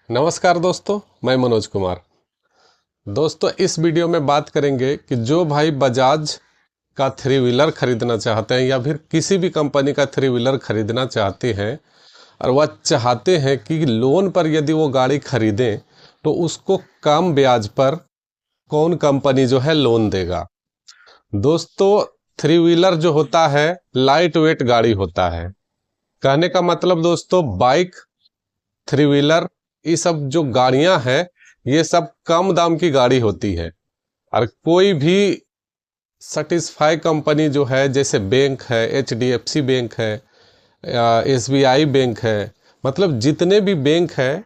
नमस्कार दोस्तों, मैं मनोज कुमार। दोस्तों, इस वीडियो में बात करेंगे कि जो भाई बजाज का थ्री व्हीलर खरीदना चाहते हैं या फिर किसी भी कंपनी का थ्री व्हीलर खरीदना चाहते हैं और वह चाहते हैं कि लोन पर यदि वो गाड़ी खरीदें तो उसको कम ब्याज पर कौन कंपनी जो है लोन देगा। दोस्तों, थ्री व्हीलर जो होता है लाइट वेट गाड़ी होता है। कहने का मतलब दोस्तों, बाइक, थ्री व्हीलर, ये सब जो गाड़ियां हैं ये सब कम दाम की गाड़ी होती है। और कोई भी सेटिस्फाई कंपनी जो है, जैसे बैंक है, एचडीएफसी बैंक है या एसबीआई बैंक है, मतलब जितने भी बैंक है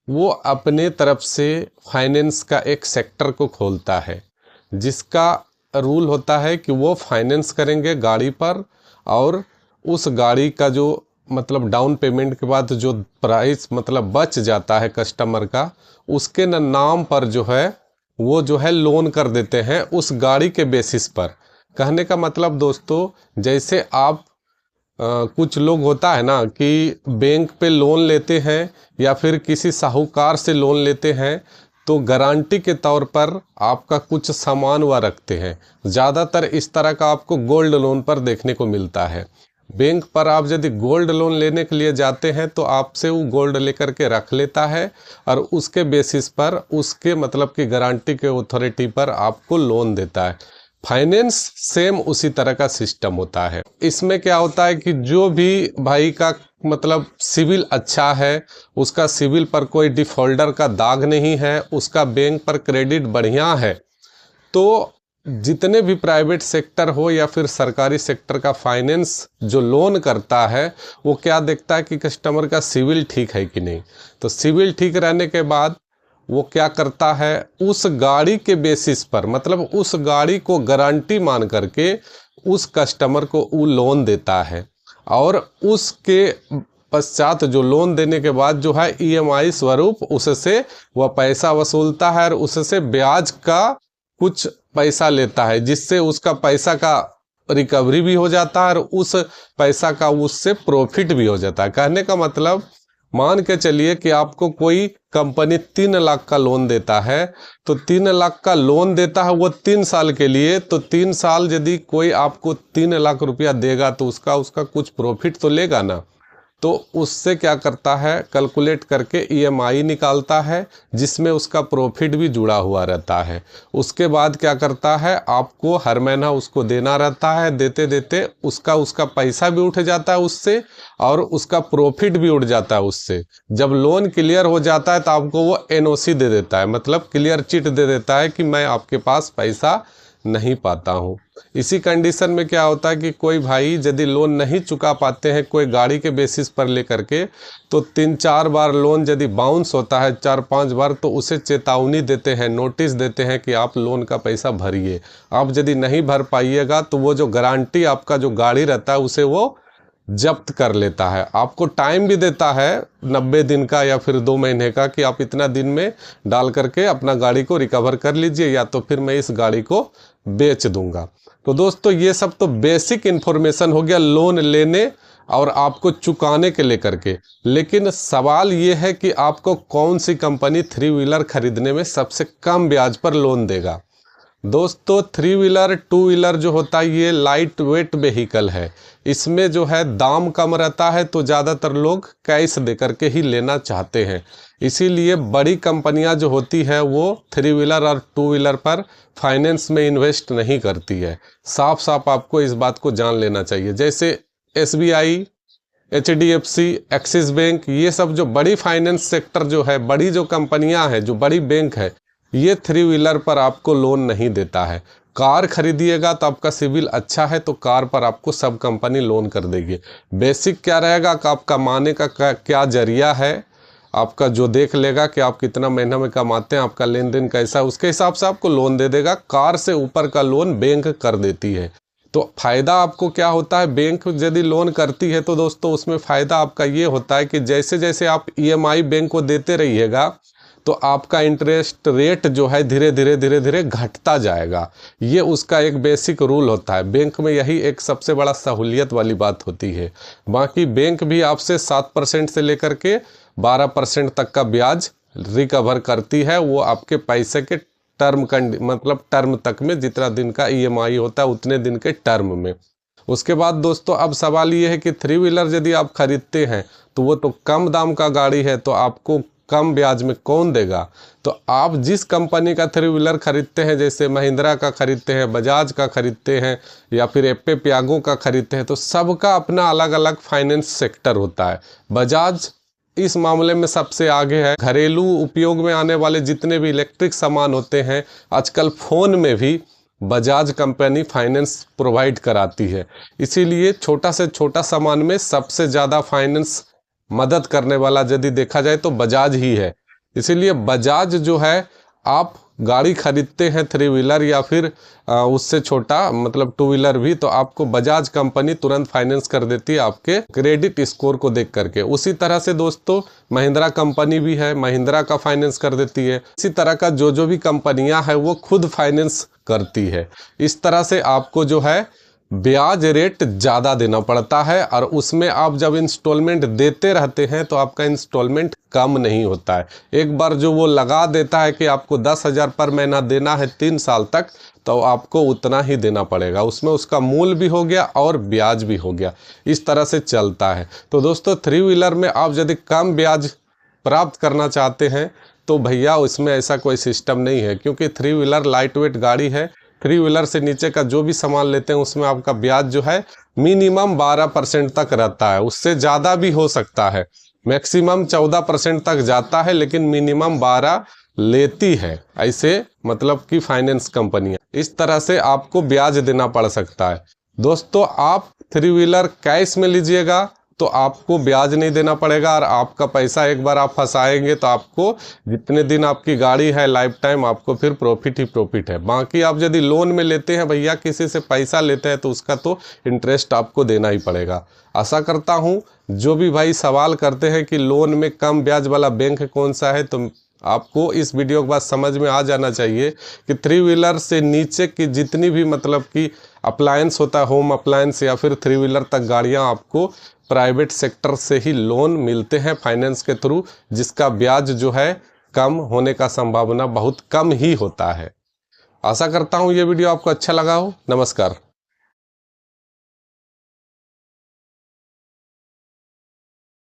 वो अपने तरफ से फाइनेंस का एक सेक्टर को खोलता है, जिसका रूल होता है कि वो फाइनेंस करेंगे गाड़ी पर। और उस गाड़ी का जो मतलब डाउन पेमेंट के बाद जो प्राइस मतलब बच जाता है कस्टमर का, उसके नाम पर जो है वो जो है लोन कर देते हैं उस गाड़ी के बेसिस पर। कहने का मतलब दोस्तों, जैसे आप कुछ लोग होता है ना कि बैंक पे लोन लेते हैं या फिर किसी साहूकार से लोन लेते हैं, तो गारंटी के तौर पर आपका कुछ सामान वह रखते हैं। ज़्यादातर इस तरह का आपको गोल्ड लोन पर देखने को मिलता है। बैंक पर आप यदि गोल्ड लोन लेने के लिए जाते हैं तो आपसे वो गोल्ड लेकर के रख लेता है और उसके बेसिस पर उसके मतलब कि गारंटी के अथॉरिटी पर आपको लोन देता है। फाइनेंस सेम उसी तरह का सिस्टम होता है। इसमें क्या होता है कि जो भी भाई का मतलब सिविल अच्छा है, उसका सिविल पर कोई डिफॉल्टर का दाग नहीं है, उसका बैंक पर क्रेडिट बढ़िया है, तो जितने भी प्राइवेट सेक्टर हो या फिर सरकारी सेक्टर का फाइनेंस जो लोन करता है, वो क्या देखता है कि कस्टमर का सिविल ठीक है कि नहीं। तो सिविल ठीक रहने के बाद वो क्या करता है, उस गाड़ी के बेसिस पर मतलब उस गाड़ी को गारंटी मान करके उस कस्टमर को वो लोन देता है। और उसके पश्चात जो लोन देने के बाद जो है ईएमआई स्वरूप उससे वह पैसा वसूलता है और उससे ब्याज का कुछ पैसा लेता है, जिससे उसका पैसा का रिकवरी भी हो जाता है और उस पैसा का उससे प्रॉफिट भी हो जाता है। कहने का मतलब, मान के चलिए कि आपको कोई कंपनी 3 लाख का लोन देता है, तो 3 लाख का लोन देता है वो 3 साल के लिए, तो 3 साल यदि कोई आपको 3 लाख रुपया देगा तो उसका उसका कुछ प्रॉफिट तो लेगा ना। तो उससे क्या करता है, कैलकुलेट करके ईएमआई निकालता है जिसमें उसका प्रॉफिट भी जुड़ा हुआ रहता है। उसके बाद क्या करता है, आपको हर महीना उसको देना रहता है। देते देते उसका उसका पैसा भी उठ जाता है उससे और उसका प्रॉफिट भी उठ जाता है उससे। जब लोन क्लियर हो जाता है तो आपको वो एनओसी दे देता है, मतलब क्लियर चिट दे देता है कि मैं आपके पास पैसा नहीं पाता हूँ। इसी कंडीशन में क्या होता है कि कोई भाई यदि लोन नहीं चुका पाते हैं कोई गाड़ी के बेसिस पर लेकर के, तो 3-4 बार लोन यदि बाउंस होता है, 4-5 बार, तो उसे चेतावनी देते हैं, नोटिस देते हैं कि आप लोन का पैसा भरिए। आप यदि नहीं भर पाइएगा तो वो जो गारंटी आपका जो गाड़ी रहता है उसे वो जब्त कर लेता है। आपको टाइम भी देता है 90 दिन का या फिर 2 महीने का कि आप इतना दिन में डाल करके अपना गाड़ी को रिकवर कर लीजिए, या तो फिर मैं इस गाड़ी को बेच दूंगा। तो दोस्तों, ये सब तो बेसिक इन्फॉर्मेशन हो गया लोन लेने और आपको चुकाने के लेकर के। लेकिन सवाल ये है कि आपको कौन सी कंपनी थ्री व्हीलर खरीदने में सबसे कम ब्याज पर लोन देगा। दोस्तों, थ्री व्हीलर, टू व्हीलर जो होता है ये लाइट वेट व्हीकल है। इसमें जो है दाम कम रहता है, तो ज़्यादातर लोग कैश दे करके ही लेना चाहते हैं। इसीलिए बड़ी कंपनियां जो होती है वो थ्री व्हीलर और टू व्हीलर पर फाइनेंस में इन्वेस्ट नहीं करती है। साफ साफ आपको इस बात को जान लेना चाहिए। जैसे एसबीआई, एचडीएफसी, एक्सिस बैंक, ये सब जो बड़ी फाइनेंस सेक्टर जो है, बड़ी जो कंपनियां हैं, जो बड़ी बैंक है, ये थ्री व्हीलर पर आपको लोन नहीं देता है। कार खरीदिएगा तो आपका सिविल अच्छा है तो कार पर आपको सब कंपनी लोन कर देगी। बेसिक क्या रहेगा कि आप कमाने का क्या जरिया है, आपका जो देख लेगा कि आप कितना महीना में कमाते हैं, आपका लेन देन कैसा है, उसके हिसाब से आपको लोन दे देगा। कार से ऊपर का लोन बैंक कर देती है। तो फ़ायदा आपको क्या होता है, बैंक यदि लोन करती है तो दोस्तों उसमें फ़ायदा आपका ये होता है कि जैसे जैसे आप ईएमआई बैंक को देते रहिएगा, तो आपका इंटरेस्ट रेट जो है धीरे धीरे घटता जाएगा। ये उसका एक बेसिक रूल होता है। बैंक में यही एक सबसे बड़ा सहूलियत वाली बात होती है। बाकी बैंक भी आपसे 7% से लेकर के 12% तक का ब्याज रिकवर करती है। वो आपके पैसे के टर्म तक में, जितना दिन का EMI होता है उतने दिन के टर्म में। उसके बाद दोस्तों अब सवाल ये है कि 3 व्हीलर यदि आप खरीदते हैं तो वो तो कम दाम का गाड़ी है, तो आपको कम ब्याज में कौन देगा। तो आप जिस कंपनी का 3 व्हीलर खरीदते हैं, जैसे महिंद्रा का खरीदते हैं, बजाज का खरीदते हैं या फिर एप्पे पियागो का खरीदते हैं, तो सबका अपना अलग अलग फाइनेंस सेक्टर होता है। बजाज इस मामले में सबसे आगे है। घरेलू उपयोग में आने वाले जितने भी इलेक्ट्रिक सामान होते हैं, आजकल फ़ोन में भी बजाज कंपनी फाइनेंस प्रोवाइड कराती है। इसीलिए छोटा से छोटा सामान में सबसे ज़्यादा फाइनेंस मदद करने वाला यदि देखा जाए तो बजाज ही है। इसीलिए बजाज जो है, आप गाड़ी खरीदते हैं 3 व्हीलर या फिर उससे छोटा मतलब 2 व्हीलर भी, तो आपको बजाज कंपनी तुरंत फाइनेंस कर देती है आपके क्रेडिट स्कोर को देख करके। उसी तरह से दोस्तों महिंद्रा कंपनी भी है, महिंद्रा का फाइनेंस कर देती है। इसी तरह का जो भी कंपनियां हैं वो खुद फाइनेंस करती है। इस तरह से आपको जो है ब्याज रेट ज़्यादा देना पड़ता है, और उसमें आप जब इंस्टॉलमेंट देते रहते हैं तो आपका इंस्टॉलमेंट कम नहीं होता है। एक बार जो वो लगा देता है कि आपको 10,000 पर महीना देना है 3 साल तक, तो आपको उतना ही देना पड़ेगा। उसमें उसका मूल भी हो गया और ब्याज भी हो गया। इस तरह से चलता है। तो दोस्तों 3 व्हीलर में आप यदि कम ब्याज प्राप्त करना चाहते हैं तो भैया उसमें ऐसा कोई सिस्टम नहीं है, क्योंकि 3 व्हीलर लाइट वेट गाड़ी है। 3 व्हीलर से नीचे का जो भी सामान लेते हैं उसमें आपका ब्याज जो है मिनिमम 12% तक रहता है। उससे ज़्यादा भी हो सकता है, मैक्सिमम 14% तक जाता है, लेकिन मिनिमम 12 लेती है ऐसे मतलब कि फाइनेंस कंपनियां। इस तरह से आपको ब्याज देना पड़ सकता है। दोस्तों आप 3 व्हीलर कैश में लीजिएगा तो आपको ब्याज नहीं देना पड़ेगा, और आपका पैसा एक बार आप फंसाएंगे तो आपको जितने दिन आपकी गाड़ी है लाइफ टाइम आपको फिर प्रॉफिट ही प्रॉफिट है। बाकी आप यदि लोन में लेते हैं भैया, किसी से पैसा लेते हैं, तो उसका तो इंटरेस्ट आपको देना ही पड़ेगा। आशा करता हूँ जो भी भाई सवाल करते हैं कि लोन में कम ब्याज वाला बैंक कौन सा है, तो आपको इस वीडियो के बाद समझ में आ जाना चाहिए कि 3 व्हीलर से नीचे की जितनी भी मतलब कि अप्लायंस होता है, होम अप्लायंस या फिर 3 व्हीलर तक गाड़ियां आपको प्राइवेट सेक्टर से ही लोन मिलते हैं फाइनेंस के थ्रू, जिसका ब्याज जो है कम होने का संभावना बहुत कम ही होता है। आशा करता हूँ ये वीडियो आपको अच्छा लगा हो। नमस्कार।